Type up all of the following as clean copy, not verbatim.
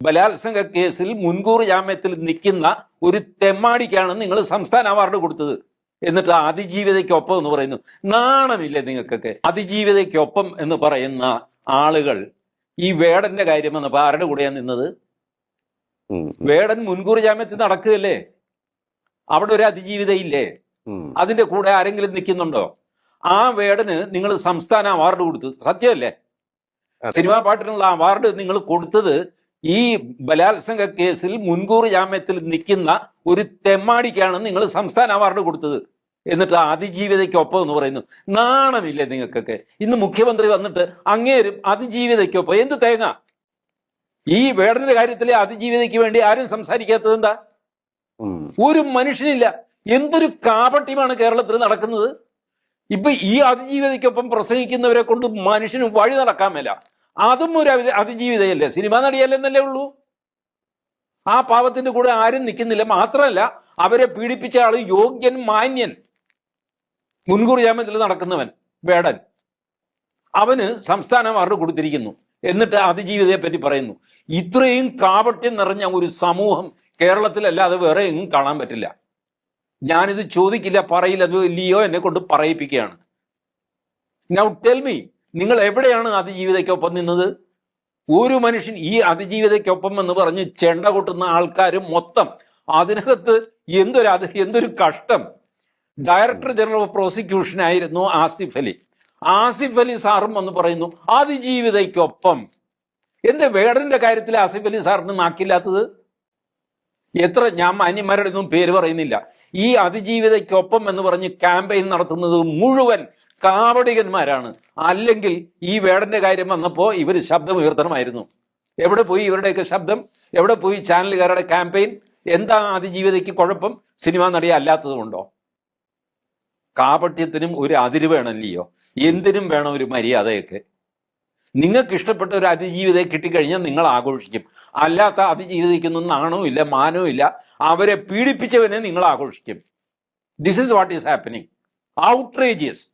ബലാത്സംഗ കേസിൽ മുൻകൂർ ജാമ്യത്തിൽ നിൽക്കുന്ന ഒരു തെമ്മാടിക്കാണ് നിങ്ങൾ സംസ്ഥാന അവാർഡ് കൊടുത്തത്. എന്നിട്ട് അതിജീവിതയ്ക്കൊപ്പം എന്ന് പറയുന്നു. നാണമില്ലേ നിങ്ങൾക്കൊക്കെ? അതിജീവിതയ്ക്കൊപ്പം എന്ന് പറയുന്ന ആളുകൾ ഈ വേടന്റെ കാര്യം വന്നപ്പോ ആരുടെ കൂടെയാണ് നിന്നത്? വേടൻ മുൻകൂർ ജാമ്യത്തിൽ നടക്കുകയല്ലേ, അവിടെ ഒരു അതിജീവിത ഇല്ലേ? അതിന്റെ കൂടെ ആരെങ്കിലും നിൽക്കുന്നുണ്ടോ? ആ വേടന് നിങ്ങൾ സംസ്ഥാന അവാർഡ് കൊടുത്തു, സത്യമല്ലേ? സിനിമാ പാട്ടിനുള്ള അവാർഡ് നിങ്ങൾ കൊടുത്തത് ഈ ബലാത്സംഗ കേസിൽ മുൻകൂർ ജാമ്യത്തിൽ നിൽക്കുന്ന ഒരു തെമ്മാടിക്കാണ് നിങ്ങൾ സംസ്ഥാന അവാർഡ് കൊടുത്തത്. എന്നിട്ട് അതിജീവിതയ്ക്കൊപ്പം എന്ന് പറയുന്നു. നാണമില്ലേ നിങ്ങൾക്കൊക്കെ? ഇന്ന് മുഖ്യമന്ത്രി വന്നിട്ട് അങ്ങേരും അതിജീവിതയ്ക്കൊപ്പം. എന്ത് തേങ്ങ? ഈ വേടന്റെ കാര്യത്തിലെ അതിജീവിതയ്ക്ക് വേണ്ടി ആരും സംസാരിക്കാത്തത് എന്താ? ഒരു മനുഷ്യനില്ല. എന്തൊരു കാപട്യമാണ് കേരളത്തിൽ നടക്കുന്നത്. ഇപ്പൊ ഈ അതിജീവിതയ്ക്കൊപ്പം പ്രസംഗിക്കുന്നവരെ കൊണ്ട് മനുഷ്യന് വഴി നടക്കാൻ മേല. അതും ഒരു അതിജീവിതയല്ലേ, സിനിമാ നടിയല്ലെന്നല്ലേ ഉള്ളൂ. ആ പാവത്തിന്റെ കൂടെ ആരും നിൽക്കുന്നില്ല. മാത്രമല്ല, അവരെ പീഡിപ്പിച്ച ആള് യോഗ്യൻ, മാന്യൻ, മുൻകൂർ ജാമ്യത്തിൽ നടക്കുന്നവൻ വേടൻ, അവന് സംസ്ഥാന അവാർഡ് കൊടുത്തിരിക്കുന്നു. എന്നിട്ട് അതിജീവിതയെ പറ്റി പറയുന്നു. ഇത്രയും കാപട്യം നിറഞ്ഞ ഒരു സമൂഹം കേരളത്തിലല്ലാതെ വേറെ എങ്ങും കാണാൻ പറ്റില്ല. ഞാനിത് ചോദിക്കില്ല, പറയില്ല, അത് ലിയോ എന്നെ കൊണ്ട് പറയിപ്പിക്കുകയാണ്. നൗ ടെൽ മീ, നിങ്ങൾ എവിടെയാണ് അതിജീവിതയ്ക്കൊപ്പം നിന്നത്? ഒരു മനുഷ്യൻ ഈ അതിജീവിതയ്ക്കൊപ്പം എന്ന് പറഞ്ഞ് ചെണ്ട കൊട്ടുന്ന ആൾക്കാർ മൊത്തം അതിനകത്ത് എന്തൊരു കഷ്ടം. ഡയറക്ടർ ജനറൽ ഓഫ് പ്രോസിക്യൂഷൻ ആയിരുന്നു ആസിഫ് അലി. ആസിഫ് അലി സാറും വന്ന് പറയുന്നു അതിജീവിതയ്ക്കൊപ്പം. എന്ത് വേടന്റെ കാര്യത്തിൽ ആസിഫ് അലി സാറിന് നാക്കില്ലാത്തത്? എത്ര, ഞാൻ മാന്യന്മാരുടെ ഒന്നും പേര് പറയുന്നില്ല, ഈ അതിജീവിതയ്ക്കൊപ്പം എന്ന് പറഞ്ഞ് ക്യാമ്പയിൻ നടത്തുന്നത് മുഴുവൻ കാവടികന്മാരാണ്. അല്ലെങ്കിൽ ഈ വേടന്റെ കാര്യം വന്നപ്പോൾ ഇവർ ശബ്ദം ഉയർത്തണമായിരുന്നു. എവിടെ പോയി ഇവരുടെയൊക്കെ ശബ്ദം? എവിടെ പോയി ചാനലുകാരുടെ ക്യാമ്പയിൻ? എന്താ അതിജീവിതയ്ക്ക് കുഴപ്പം? സിനിമാ നടി അല്ലാത്തത് കൊണ്ടോ? കാപട്യത്തിനും ഒരു അതിര് വേണമല്ലയോ? എന്തിനും വേണം ഒരു മര്യാദയൊക്കെ. നിങ്ങൾക്ക് ഇഷ്ടപ്പെട്ട ഒരു അതിജീവിതയെ കിട്ടിക്കഴിഞ്ഞാൽ നിങ്ങൾ ആഘോഷിക്കും. അല്ലാത്ത അതിജീവിതയ്ക്കൊന്നും നാണവും ഇല്ല, മാനവും ഇല്ല. അവരെ പീഡിപ്പിച്ചവനെ നിങ്ങൾ ആഘോഷിക്കും. This is what is happening. Outrageous.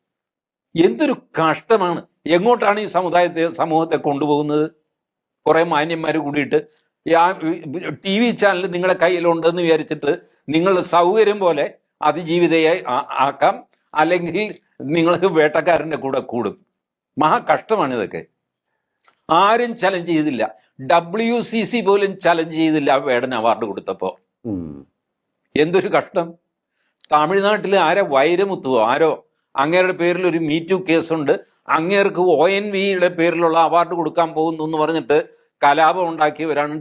എന്തൊരു കഷ്ടമാണ്. എങ്ങോട്ടാണ് ഈ സമൂഹത്തെ കൊണ്ടുപോകുന്നത്? കുറെ മാന്യന്മാർ കൂടിയിട്ട് TV ചാനൽ നിങ്ങളുടെ കയ്യിലുണ്ടെന്ന് വിചാരിച്ചിട്ട് നിങ്ങളുടെ സൗകര്യം പോലെ അതിജീവിതയെ ആക്കാം, അല്ലെങ്കിൽ നിങ്ങൾക്ക് വേട്ടക്കാരൻ്റെ കൂടെ കൂടും. മഹാ കഷ്ടമാണ് ഇതൊക്കെ. ആരും ചലഞ്ച് ചെയ്തില്ല. WCC പോലും ചലഞ്ച് ചെയ്തില്ല വേടൻ അവാർഡ് കൊടുത്തപ്പോ. എന്തൊരു കഷ്ടം. തമിഴ്നാട്ടിൽ ആരോ വൈരമുത്തുവോ ആരോ, അങ്ങേരുടെ പേരിൽ ഒരു മീറ്റു കേസുണ്ട്, അങ്ങേർക്ക് ONVയുടെ പേരിലുള്ള അവാർഡ് കൊടുക്കാൻ പോകുന്നു എന്ന് പറഞ്ഞിട്ട് കലാപം ഉണ്ടാക്കിയവരാണ്